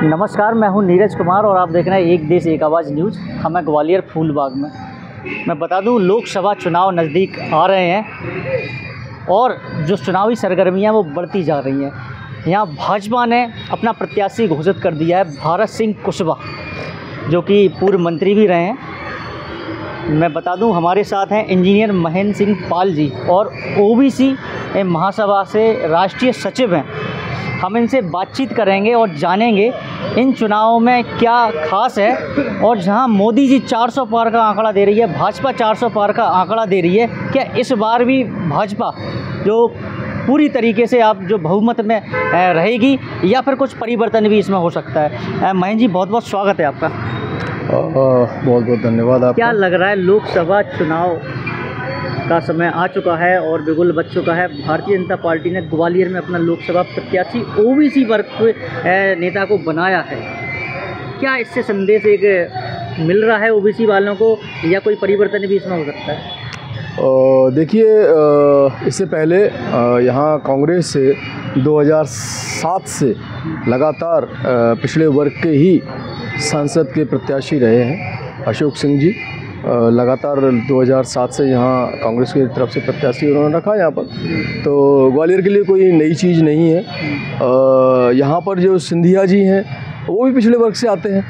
नमस्कार, मैं हूं नीरज कुमार और आप देख रहे हैं एक देश एक आवाज़ न्यूज़। हम हैं ग्वालियर फूलबाग में। मैं बता दूं, लोकसभा चुनाव नज़दीक आ रहे हैं और जो चुनावी सरगर्मियां वो बढ़ती जा रही हैं। यहां भाजपा ने अपना प्रत्याशी घोषित कर दिया है, भारत सिंह कुशवाहा, जो कि पूर्व मंत्री भी रहे हैं। मैं बता दूं, हमारे साथ हैं इंजीनियर महेंद्र सिंह पाल जी और ओबीसी महासभा से राष्ट्रीय सचिव हैं। हम इनसे बातचीत करेंगे और जानेंगे इन चुनावों में क्या खास है। और जहां मोदी जी 400 पार का आंकड़ा दे रही है, भाजपा 400 पार का आंकड़ा दे रही है, क्या इस बार भी भाजपा जो पूरी तरीके से आप जो बहुमत में रहेगी या फिर कुछ परिवर्तन भी इसमें हो सकता है? महेंद्र जी, बहुत बहुत स्वागत है आपका। बहुत बहुत धन्यवाद आपका। क्या लग रहा है, लोकसभा चुनाव का समय आ चुका है और बिगुल बज चुका है। भारतीय जनता पार्टी ने ग्वालियर में अपना लोकसभा प्रत्याशी ओबीसी वर्ग के नेता को बनाया है। क्या इससे संदेश एक मिल रहा है ओबीसी वालों को या कोई परिवर्तन भी इसमें हो सकता है? देखिए, इससे पहले यहाँ कांग्रेस से 2007 से लगातार पिछड़े वर्ग के ही सांसद के प्रत्याशी रहे हैं। अशोक सिंह जी लगातार 2007 से यहाँ कांग्रेस की तरफ से प्रत्याशी उन्होंने रखा यहाँ पर। तो ग्वालियर के लिए कोई नई चीज़ नहीं है। यहाँ पर जो सिंधिया जी हैं वो भी पिछड़े वर्ग से आते हैं,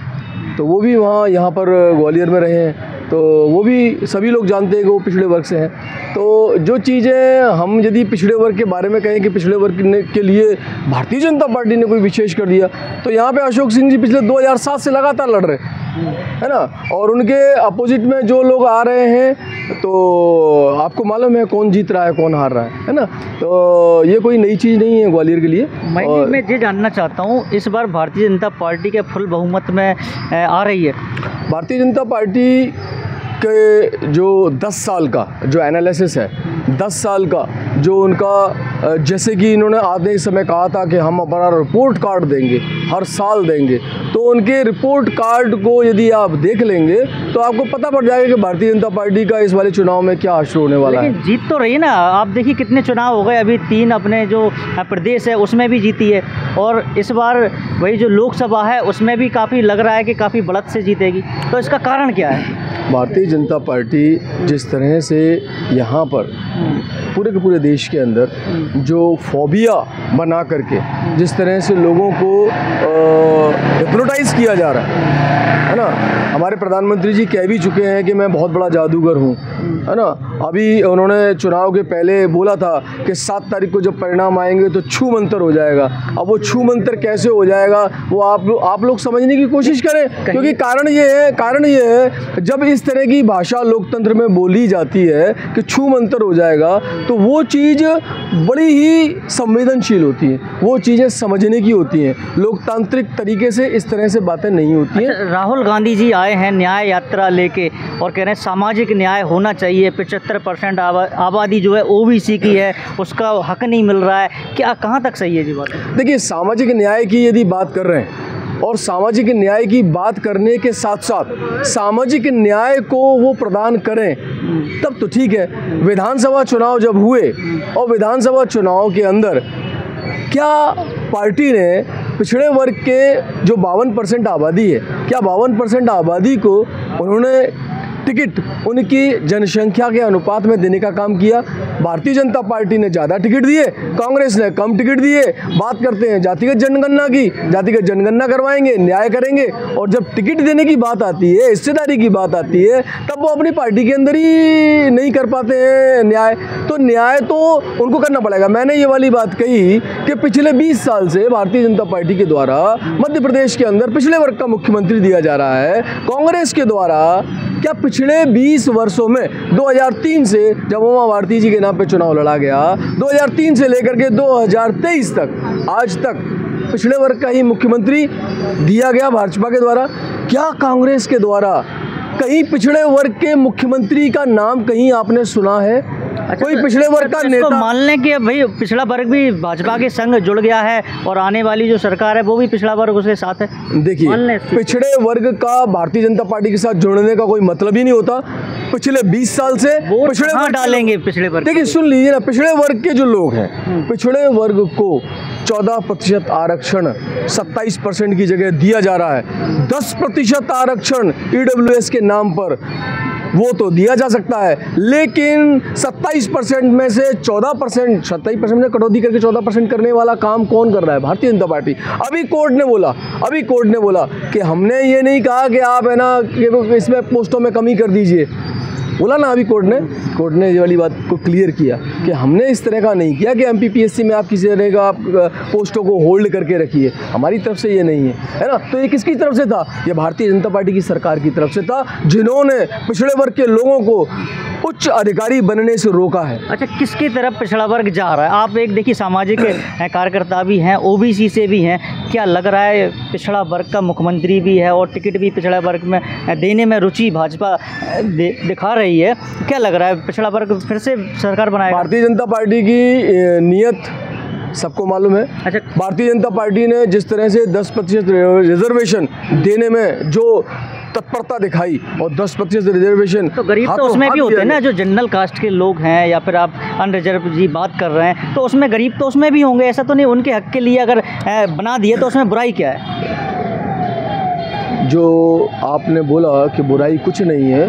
तो वो भी वहाँ यहाँ पर ग्वालियर में रहे हैं, तो वो भी सभी लोग जानते हैं कि वो पिछड़े वर्ग से हैं। तो जो चीज़ें हम यदि पिछड़े वर्ग के बारे में कहें कि पिछड़े वर्ग के लिए भारतीय जनता पार्टी ने कोई विशेष कर दिया, तो यहाँ पे अशोक सिंह जी पिछले 2007 से लगातार लड़ रहे है ना। और उनके अपोजिट में जो लोग आ रहे हैं, तो आपको मालूम है कौन जीत रहा है कौन हार रहा है ना। तो ये कोई नई चीज़ नहीं है ग्वालियर के लिए। मैं ये जानना चाहता हूँ, इस बार भारतीय जनता पार्टी के फुल बहुमत में आ रही है। भारतीय जनता पार्टी के जो 10 साल का जो एनालिसिस है, 10 साल का जो उनका, जैसे कि इन्होंने आधे समय कहा था कि हम अपना रिपोर्ट कार्ड देंगे, हर साल देंगे, तो उनके रिपोर्ट कार्ड को यदि आप देख लेंगे तो आपको पता पड़ जाएगा कि भारतीय जनता पार्टी का इस वाले चुनाव में क्या हश्र होने वाला है। जीत तो रही ना, आप देखिए कितने चुनाव हो गए, अभी 3 अपने जो प्रदेश है उसमें भी जीती है और इस बार वही जो लोकसभा है उसमें भी काफ़ी लग रहा है कि काफ़ी बढ़त से जीतेगी। तो इसका कारण क्या है? भारतीय जनता पार्टी जिस तरह से यहाँ पर पूरे के पूरे देश के अंदर जो फोबिया बना करके जिस तरह से लोगों को हिप्नोटाइज किया जा रहा है ना। हमारे प्रधानमंत्री जी कह भी चुके हैं कि मैं बहुत बड़ा जादूगर हूँ, है ना। अभी उन्होंने चुनाव के पहले बोला था कि 7 तारीख को जब परिणाम आएंगे तो छू मंतर हो जाएगा। अब वो छू मंतर कैसे हो जाएगा वो आप लोग समझने की कोशिश करें, क्योंकि कारण ये है जब इस तरह की भाषा लोकतंत्र में बोली जाती है कि छू मंतर हो जाएगा, तो वो चीज़ बड़ी ही संवेदनशील होती है, वो चीज़ें समझने की होती हैं। लोकतांत्रिक तरीके से इस तरह से बातें नहीं होती हैं। राहुल गांधी जी आए हैं न्याय यात्रा लेके और कह रहे हैं सामाजिक न्याय होना चाहिए, 75% आबादी जो है ओबीसी की है, उसका हक नहीं मिल रहा है। क्या कहाँ तक सही है जी बात? देखिए, सामाजिक न्याय की यदि बात कर रहे हैं और सामाजिक न्याय की बात करने के साथ साथ सामाजिक न्याय को वो प्रदान करें तब तो ठीक है। विधानसभा चुनाव जब हुए और विधानसभा चुनाव के अंदर क्या पार्टी ने पिछड़े वर्ग के जो 52% आबादी है, क्या 52% आबादी को उन्होंने टिकट उनकी जनसंख्या के अनुपात में देने का काम किया? भारतीय जनता पार्टी ने ज़्यादा टिकट दिए, कांग्रेस ने कम टिकट दिए। बात करते हैं जातिगत जनगणना की, जातिगत जनगणना करवाएंगे, न्याय करेंगे, और जब टिकट देने की बात आती है, हिस्सेदारी की बात आती है, तब वो अपनी पार्टी के अंदर ही नहीं कर पाते हैं न्याय। तो न्याय तो उनको करना पड़ेगा। मैंने ये वाली बात कही कि पिछले 20 साल से भारतीय जनता पार्टी के द्वारा मध्य प्रदेश के अंदर पिछड़े वर्ग का मुख्यमंत्री दिया जा रहा है। कांग्रेस के द्वारा क्या पिछले 20 वर्षों में 2003 से जब उमा भारती जी के नाम पे चुनाव लड़ा गया, 2003 से लेकर के 2023 तक आज तक पिछड़े वर्ग का ही मुख्यमंत्री दिया गया भाजपा के द्वारा? क्या कांग्रेस के द्वारा कहीं पिछड़े वर्ग के मुख्यमंत्री का नाम कहीं आपने सुना है? कोई पिछड़े वर्ग का नेता मान लें कि भाई पिछड़ा वर्ग भी भाजपा के संग जुड़ गया है और आने वाली जो सरकार है वो भी पिछड़ा वर्ग उसके साथ है। देखिए, पिछड़े वर्ग का भारतीय जनता पार्टी के साथ जुड़ने का कोई मतलब ही नहीं होता। पिछले 20 साल से पिछड़े वर्ग डालेंगे पिछड़े वर्ग। देखिए, सुन लीजिए ना, पिछड़े वर्ग के जो लोग हैं, पिछड़े वर्ग को 14% आरक्षण 27% की जगह दिया जा रहा है। 10% आरक्षण EWS के नाम पर वो तो दिया जा सकता है, लेकिन 27% में से 14%, 27% में कटौती करके 14% करने वाला काम कौन कर रहा है? भारतीय जनता पार्टी। अभी कोर्ट ने बोला कि हमने ये नहीं कहा कि आप है ना कि इसमें पोस्टों में कमी कर दीजिए, बोला ना अभी कोर्ट ने ये वाली बात को क्लियर किया कि हमने इस तरह का नहीं किया कि MPPSC में आप किसी तरह का आप पोस्टों को होल्ड करके रखिए, हमारी तरफ से ये नहीं है ना। तो ये किसकी तरफ से था? ये भारतीय जनता पार्टी की सरकार की तरफ से था, जिन्होंने पिछड़े वर्ग के लोगों को उच्च अधिकारी बनने से रोका है। अच्छा, किसकी तरफ पिछड़ा वर्ग जा रहा है? आप एक देखिए सामाजिक कार्यकर्ता भी हैं, OBC से भी हैं, क्या लग रहा है पिछड़ा वर्ग का मुख्यमंत्री भी है और टिकट भी पिछड़ा वर्ग में देने में रुचि भाजपा दिखा रही है, क्या लग रहा है पिछड़ा वर्ग फिर से सरकार बनाएगा? भारतीय जनता पार्टी की नियत सबको मालूम है। अच्छा, भारतीय जनता पार्टी ने जिस तरह से 10% रिजर्वेशन देने में जो तत्परता दिखाई और 10% रिजर्वेशन, तो गरीब तो उसमें भी होते हैं ना, जो जनरल कास्ट के लोग हैं या फिर आप अनरिजर्व जी बात कर रहे हैं, तो उसमें गरीब तो उसमें भी होंगे, ऐसा तो नहीं उनके हक के लिए अगर बना दिए तो उसमें बुराई क्या है? जो आपने बोला कि बुराई कुछ नहीं है,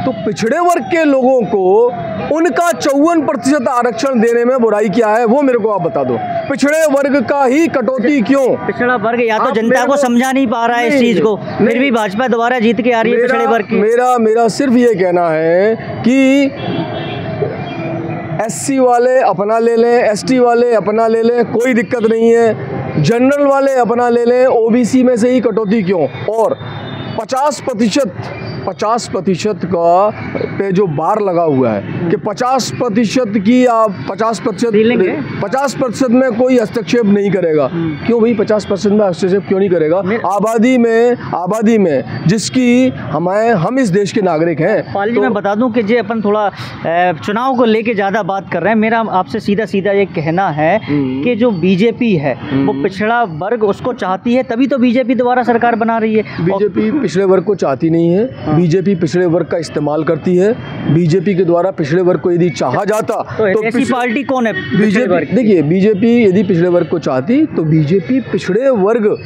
तो पिछड़े वर्ग के लोगों को उनका 54% आरक्षण देने में बुराई क्या है, वो मेरे को आप बता दो। पिछड़े वर्ग का ही कटौती क्यों? पिछड़ा वर्ग या तो जनता को समझा नहीं पा रहा है इस चीज को, फिर भी भाजपा दोबारा जीत के आ रही है पिछड़े वर्ग की। मेरा सिर्फ ये कहना है कि SC वाले अपना ले लें, ST वाले अपना ले लें, कोई दिक्कत नहीं है, जनरल वाले अपना ले लें, OBC में से ही कटौती क्यों? और 50% का पे जो बार लगा हुआ है कि 50% की आप 50% में कोई हस्तक्षेप नहीं करेगा। क्यों भाई 50% में हस्तक्षेप क्यों नहीं करेगा? आबादी में जिसकी हम इस देश के नागरिक हैं। पाल जी, मैं बता दूं कि जे अपन थोड़ा चुनाव को लेके ज़्यादा बात कर रहे हैं, मेरा आपसे सीधा ये कहना है कि जो BJP है वो पिछड़ा वर्ग उसको चाहती है, तभी तो BJP दोबारा सरकार बना रही है। BJP पिछड़े वर्ग को चाहती नहीं है, BJP पिछड़े वर्ग का इस्तेमाल करती है। BJP के द्वारा पिछड़े वर्ग को यदि चाहा जाता तो ऐसी पार्टी कौन है? BJP, देखिए BJP यदि पिछड़े वर्ग को चाहती तो BJP पिछड़े वर्ग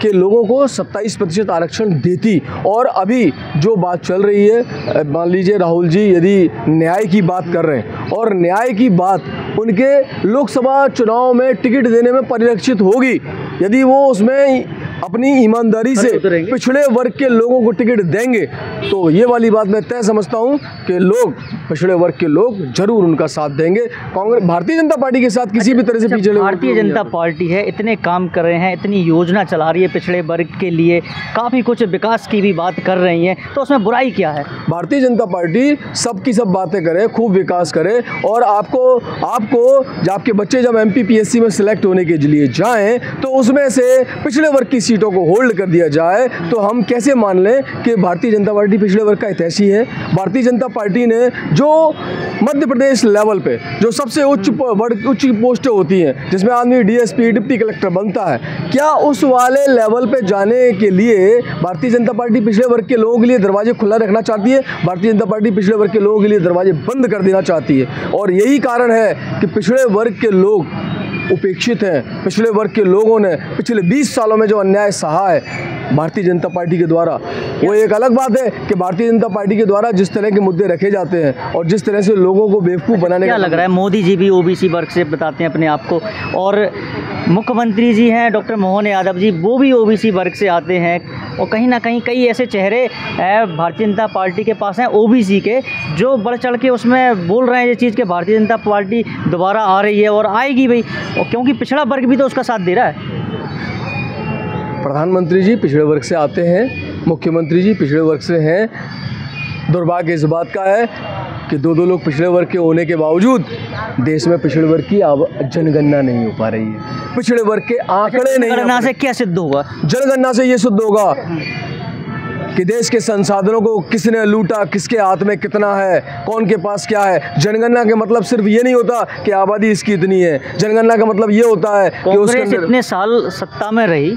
के लोगों को 27% आरक्षण देती। और अभी जो बात चल रही है, मान लीजिए राहुल जी यदि न्याय की बात कर रहे हैं और न्याय की बात उनके लोकसभा चुनाव में टिकट देने में परिलक्षित होगी, यदि वो उसमें अपनी ईमानदारी से पिछड़े वर्ग के लोगों को टिकट देंगे, तो ये वाली बात मैं तय समझता हूँ कि लोग, पिछड़े वर्ग के लोग जरूर उनका साथ देंगे। कांग्रेस, भारतीय जनता पार्टी के साथ किसी भी तरह से पीछे भारतीय जनता पार्टी है, इतने काम कर रहे हैं, इतनी योजना चला रही है पिछड़े वर्ग के लिए, काफ़ी कुछ विकास की भी बात कर रही हैं, तो उसमें बुराई क्या है? भारतीय जनता पार्टी सबकी सब बातें करे, खूब विकास करे, और आपको आपके बच्चे जब MPPSC में सिलेक्ट होने के लिए जाएं तो उसमें से पिछड़े वर्ग की सीटों को होल्ड कर दिया जाए, तो हम कैसे मान लें कि भारतीय जनता पार्टी पिछड़े वर्ग का हितैषी है? भारतीय जनता पार्टी ने जो मध्य प्रदेश लेवल पे जो सबसे उच्च पोस्टें होती हैं, जिसमें आदमी DSP डिप्टी कलेक्टर बनता है, क्या उस वाले लेवल पे जाने के लिए भारतीय जनता पार्टी पिछड़े वर्ग के लोगों के लिए दरवाजे खुला रखना चाहती है? भारतीय जनता पार्टी पिछड़े वर्ग के लोगों के लिए दरवाजे बंद कर देना चाहती है। और यही कारण है कि पिछड़े वर्ग के लोग उपेक्षित हैं। पिछड़े वर्ग के लोगों ने पिछले 20 सालों में जो अन्याय सहा है भारतीय जनता पार्टी के द्वारा, वो एक अलग बात है कि भारतीय जनता पार्टी के द्वारा जिस तरह के मुद्दे रखे जाते हैं और जिस तरह से लोगों को बेवकूफ़ बनाने क्या लग रहा है, मोदी जी भी OBC वर्ग से बताते हैं अपने आप को, और मुख्यमंत्री जी हैं डॉक्टर मोहन यादव जी, वो भी OBC वर्ग से आते हैं, और कहीं ना कहीं कई ऐसे चेहरे भारतीय जनता पार्टी के पास हैं OBC के, जो बढ़ चढ़ के उसमें बोल रहे हैं ये चीज़ कि भारतीय जनता पार्टी दोबारा आ रही है और आएगी भाई, क्योंकि पिछड़ा वर्ग भी तो उसका साथ दे रहा है। प्रधानमंत्री जी पिछड़े वर्ग से आते हैं, मुख्यमंत्री जी पिछड़े वर्ग से हैं। दुर्भाग्य इस बात का है कि दो लोग पिछड़े वर्ग के होने के बावजूद देश में पिछड़े वर्ग की जनगणना नहीं हो पा रही है। पिछड़े वर्ग के आंकड़े नहीं। जनगणना से क्या सिद्ध होगा? जनगणना से ये सिद्ध होगा कि देश के संसाधनों को किसने लूटा, किसके हाथ में कितना है, कौन के पास क्या है। जनगणना के मतलब सिर्फ ये नहीं होता कि आबादी इसकी इतनी है। जनगणना का मतलब ये होता है कि कांग्रेस इतने साल सत्ता में रही,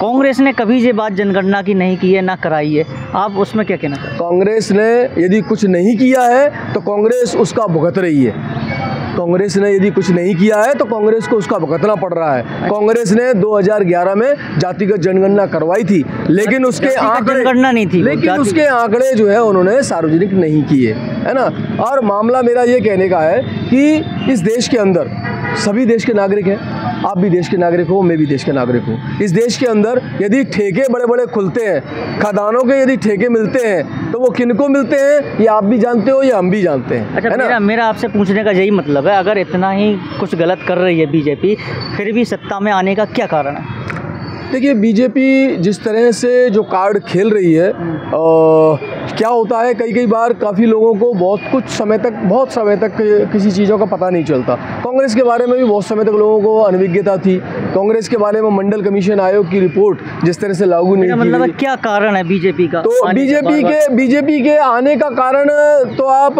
कांग्रेस ने कभी ये बात जनगणना की नहीं की है, ना कराई है, आप उसमें क्या कहना चाहते हैं? कांग्रेस ने यदि कुछ नहीं किया है तो कांग्रेस उसका भुगत रही है। कांग्रेस ने यदि कुछ नहीं किया है तो कांग्रेस को उसका भुगतना पड़ रहा है। कांग्रेस ने 2011 में जातिगत जनगणना करवाई थी, लेकिन उसके आंकड़े जनगणना नहीं थी, लेकिन उसके आंकड़े जो है उन्होंने सार्वजनिक नहीं किए, है ना। और मामला मेरा ये कहने का है कि इस देश के अंदर सभी देश के नागरिक हैं, आप भी देश के नागरिक हो, मैं भी देश के नागरिक हूँ। इस देश के अंदर यदि ठेके बड़े बड़े खुलते हैं, खदानों के यदि ठेके मिलते हैं तो वो किनको मिलते हैं, ये आप भी जानते हो, ये हम भी जानते हैं। अच्छा, मेरा आपसे पूछने का यही मतलब है, अगर इतना ही कुछ गलत कर रही है बीजेपी, फिर भी सत्ता में आने का क्या कारण है? देखिए, बीजेपी जिस तरह से जो कार्ड खेल रही है, क्या होता है कई बार काफ़ी लोगों को बहुत समय तक किसी चीज़ों का पता नहीं चलता। कांग्रेस के बारे में भी बहुत समय तक लोगों को अनभिज्ञता थी। कांग्रेस के बारे में मंडल कमीशन आयोग की रिपोर्ट जिस तरह से लागू नहीं की, मतलब क्या कारण है बीजेपी का? तो बीजेपी के आने का कारण तो आप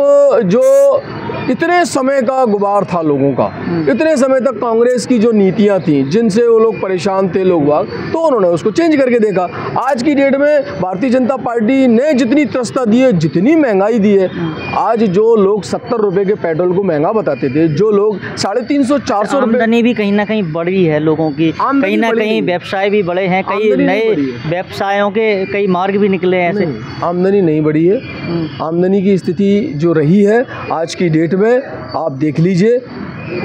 जो इतने समय का गुबार था लोगों का, इतने समय तक कांग्रेस की जो नीतियां थी जिनसे वो लोग परेशान थे लोग बाग, तो उन्होंने उसको चेंज करके देखा। आज की डेट में भारतीय जनता पार्टी ने जितनी त्रस्ता दी है, जितनी महंगाई दी है, आज जो लोग 70 रुपए के पेट्रोल को महंगा बताते थे, जो लोग 350-400 रुपए, आमदनी भी कहीं ना कहीं बढ़ी है लोगों की, कहीं ना कहीं व्यवसाय भी बढ़े हैं, कई नए व्यवसायों के कई मार्ग भी निकले हैं। ऐसे आमदनी नहीं बढ़ी है। आमदनी की स्थिति जो रही है आज की डेट में, आप देख लीजिए,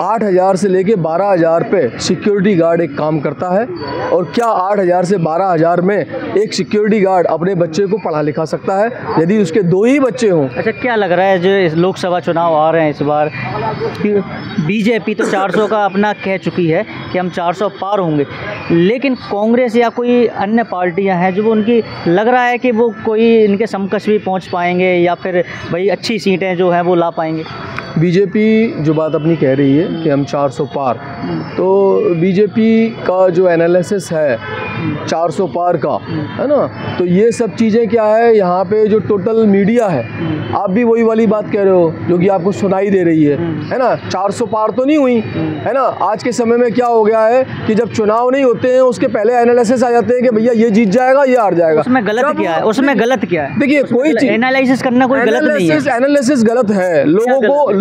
8,000 से लेके 12,000 पे सिक्योरिटी गार्ड एक काम करता है। और क्या 8,000 से 12,000 में एक सिक्योरिटी गार्ड अपने बच्चे को पढ़ा लिखा सकता है यदि उसके 2 ही बच्चे हों? अच्छा, क्या लग रहा है जो इस लोकसभा चुनाव आ रहे हैं इस बार, बीजेपी तो 400 का अपना कह चुकी है कि हम 400 पार होंगे, लेकिन कांग्रेस या कोई अन्य पार्टियां हैं जो उनकी लग रहा है कि वो कोई इनके समकक्ष भी पहुंच पाएंगे या फिर भाई अच्छी सीटें जो हैं वो ला पाएंगे? बीजेपी जो बात अपनी कह रही है कि हम 400 पार, तो बीजेपी का जो एनालिसिस है 400 पार का, है ना, तो ये सब चीज़ें क्या है, यहाँ पे जो टोटल मीडिया है, आप भी वही वाली बात कह रहे हो जो कि आपको सुनाई दे रही है ना। 400 पार तो नहीं हुई, है ना। आज के समय में क्या हो गया है कि जब चुनाव नहीं होते हैं उसके पहले एनालिसिस आ जाते हैं कि भैया ये जीत जाएगा, ये हार जाएगा। उसमें गलत क्या है? उसमें गलत क्या है? देखिए, कोई चीज एनालिसिस करना कोई गलत नहीं है। एनालिसिस गलत है।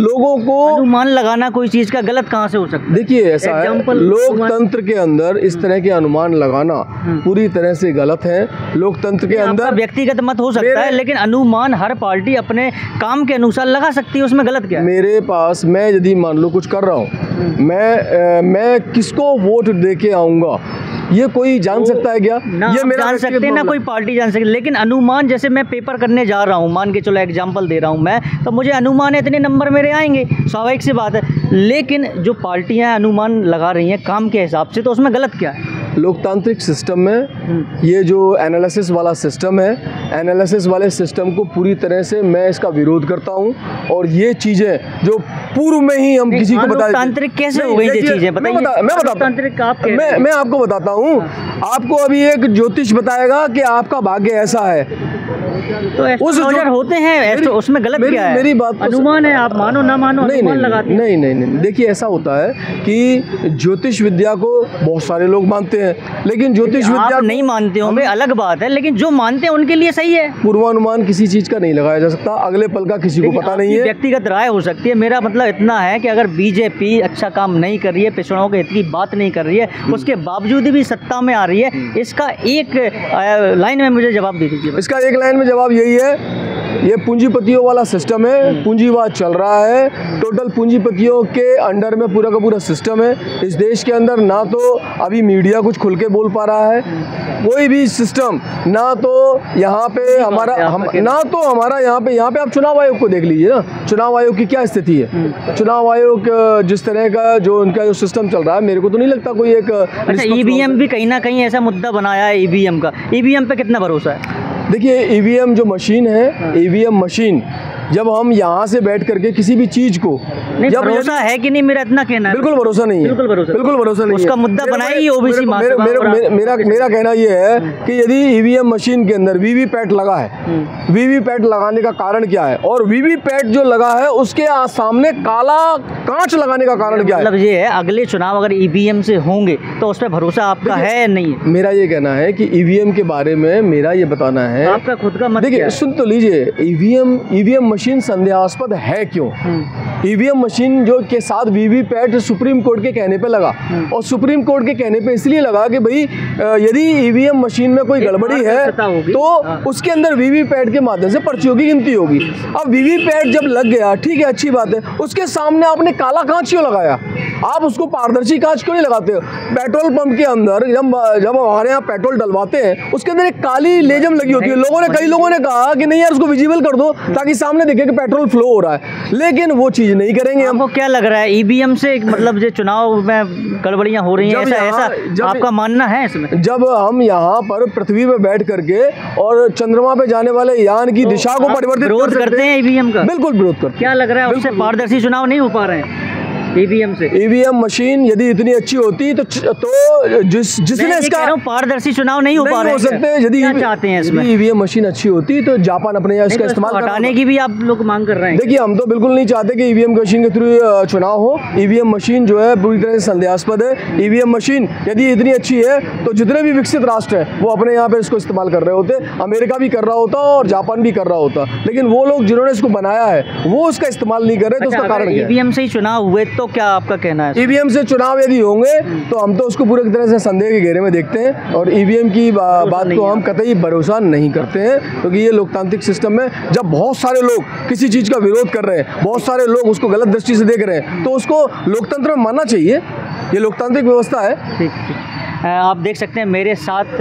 लोगों को अनुमान लगाना कोई चीज का गलत कहाँ से हो सकता है? देखिए, ऐसा है, लोकतंत्र के अंदर इस तरह के अनुमान लगाना पूरी तरह से गलत है। लोकतंत्र के अंदर व्यक्तिगत मत हो सकता है, लेकिन अनुमान हर पार्टी अपने काम के अनुसार लगा सकती है, उसमें गलत क्या है? मेरे पास, मैं यदि मान लो कुछ कर रहा हूँ, मैं किसको वोट दे के आऊँगा ये कोई जान सकता है क्या? ये मेरा जान सकते हैं ना, कोई पार्टी जान सकती है, लेकिन अनुमान, जैसे मैं पेपर करने जा रहा हूँ, मान के चलो एग्जाम्पल दे रहा हूँ मैं, तो मुझे अनुमान है इतने नंबर मेरे आएंगे, स्वाभाविक सी बात है। लेकिन जो पार्टियां अनुमान लगा रही हैं काम के हिसाब से, तो उसमें गलत क्या है? लोकतांत्रिक सिस्टम में ये जो एनालिसिस वाला सिस्टम है, एनालिसिस वाले सिस्टम को पूरी तरह से मैं इसका विरोध करता हूँ। और ये चीज़ें जो पूर्व में ही हम किसी को बता, लोकतांत्रिक कैसे हो गई ये चीज़ें? मैं आपको बताता हूँ। आपको अभी एक ज्योतिष बताएगा कि आपका भाग्य ऐसा है, तो एस्ट्रोलॉजर होते हैं, उसमें गलत क्या है? मेरी बात अनुमान है, आप मानो ना मानो, अनुमान लगाते हैं। नहीं, देखिए, ऐसा होता है कि ज्योतिष विद्या को बहुत सारे लोग मानते हैं, लेकिन ज्योतिष विद्या नहीं मानते होंगे, अलग बात है, लेकिन जो मानते हैं उनके लिए सही है। पूर्वानुमान किसी चीज का नहीं लगाया जा सकता, अगले पल का किसी को पता नहीं है। व्यक्तिगत राय हो सकती है। मेरा मतलब इतना है कि अगर बीजेपी अच्छा काम नहीं कर रही है, पिछड़ों के हित की बात नहीं कर रही है, उसके बावजूद भी सत्ता में आ रही है, इसका एक लाइन में मुझे जवाब दे दीजिए। इसका एक लाइन में जवाब यही है, ये पूंजीपतियों वाला सिस्टम है, पूंजीवाद चल रहा है, टोटल पूंजीपतियों के अंडर में पूरा का पूरा सिस्टम है। इस देश के अंदर ना तो अभी मीडिया कुछ खुल के बोल पा रहा है, कोई भी सिस्टम, ना तो यहाँ पे हमारा यहाँ पे आप चुनाव आयोग को देख लीजिए ना, चुनाव आयोग की क्या स्थिति है। चुनाव आयोग जिस तरह का जो उनका जो सिस्टम चल रहा है, मेरे को तो नहीं लगता कोई एक। अच्छा, ईवीएम भी कहीं ना कहीं ऐसा मुद्दा बनाया है ईवीएम का, ईवीएम पे कितना भरोसा है? देखिए, ईवीएम जो मशीन है, ईवीएम मशीन, जब हम यहाँ से बैठ करके किसी भी चीज को, भरोसा है कि नहीं, मेरा इतना कहना है। बिल्कुल भरोसा नहीं है, बिल्कुल भरोसा नहीं है। उसका मुद्दा बनाई ओबीसी। मेरा कहना ये है कि यदि ईवीएम मशीन के अंदर वीवीपैट लगा है, वीवीपैट लगाने का कारण क्या है, और वीवीपैट जो लगा है उसके सामने काला कांच लगाने का कारण क्या है? मतलब ये है, अगले चुनाव अगर ईवीएम से होंगे तो उस पर भरोसा आपका है या नहीं है? मेरा ये कहना है कि ईवीएम के बारे में मेरा ये बताना है, आपका खुद का मत। देखिए, सुन तो लीजिए, ईवीएम मशीन संदेहास्पद है क्यों? ईवीएम मशीन जो के साथ वीवीपैट सुप्रीम कोर्ट के कहने पे लगा, और सुप्रीम कोर्ट के कहने पे इसलिए लगा कि भाई यदि ईवीएम मशीन में कोई गड़बड़ी है तो उसके अंदर वीवीपैट के माध्यम से पर्चियों की गिनती होगी। अब वीवीपैट जब लग गया, ठीक है, अच्छी बात है, उसके सामने आपने काला कांच क्यों लगाया? आप उसको पारदर्शी कांच क्यों नहीं लगाते? पेट्रोल पंप के अंदर जब हमारे यहाँ पेट्रोल डलवाते हैं उसके अंदर एक काली लेजम लगी होती है। कई लोगों ने कहा कि नहीं यार उसको विजिबल कर दो ताकि सामने दिखे कि पेट्रोल फ्लो हो रहा है, लेकिन वो चीज़ नहीं करेंगे। हमको क्या लग रहा है ईवीएम से मतलब जो चुनाव में गड़बड़ियाँ हो रही हैं, ऐसा आपका मानना है इसमें? जब हम यहाँ पर पृथ्वी पे बैठ करके और चंद्रमा पे जाने वाले यान की दिशा को परिवर्तित विरोध करते हैं ईवीएम का? बिल्कुल विरोध करते हैं। क्या लग रहा है उससे पारदर्शी चुनाव नहीं हो पा रहे हैं ईवीएम से? ईवीएम मशीन यदि इतनी अच्छी होती तो जिसने इसका पारदर्शी चुनाव नहीं हो पा रहे सकते। यदि चाहते हैं इसमें ईवीएम मशीन अच्छी होती तो जापान अपने यहाँ इसका इस्तेमाल हटाने की भी आप लोग मांग कर रहे हैं। देखिए, हम तो बिल्कुल नहीं चाहते कि ईवीएम मशीन के थ्रू चुनाव हो। ईवीएम मशीन जो है पूरी तरह से संदेहास्पद है। ईवीएम मशीन यदि इतनी अच्छी है तो जितने भी विकसित राष्ट्र हैं वो अपने यहाँ पे इसको इस्तेमाल कर रहे होते। अमेरिका भी कर रहा होता और जापान भी कर रहा होता, लेकिन वो लोग जिन्होंने इसको बनाया है वो उसका इस्तेमाल नहीं कर रहे। तो उसका कारण क्या है? ईवीएम से ही चुनाव हुए तो क्या आपका कहना है? ईवीएम से चुनाव यदि होंगे तो हम तो उसको पूरी तरह से संदेह के घेरे में देखते हैं, और ईवीएम की बात को हम कतई भरोसा नहीं करते हैं, क्योंकि ये लोकतांत्रिक सिस्टम में जब बहुत सारे लोग किसी चीज़ का विरोध कर रहे हैं, बहुत सारे लोग उसको गलत दृष्टि से देख रहे हैं, तो उसको लोकतंत्र में मानना चाहिए। ये लोकतांत्रिक व्यवस्था है। ठीक। आप देख सकते हैं मेरे साथ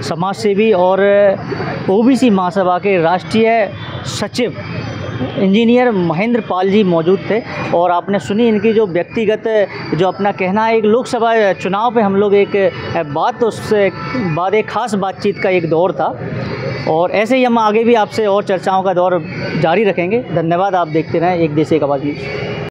समाज सेवी और ओबीसी महासभा के राष्ट्रीय सचिव इंजीनियर महेंद्र पाल जी मौजूद थे, और आपने सुनी इनकी जो व्यक्तिगत जो अपना कहना है। एक लोकसभा चुनाव पे हम लोग एक बात, उससे बाद एक ख़ास बातचीत का एक दौर था, और ऐसे ही हम आगे भी आपसे और चर्चाओं का दौर जारी रखेंगे। धन्यवाद। आप देखते रहें एक देश एक आवाज़ न्यूज़।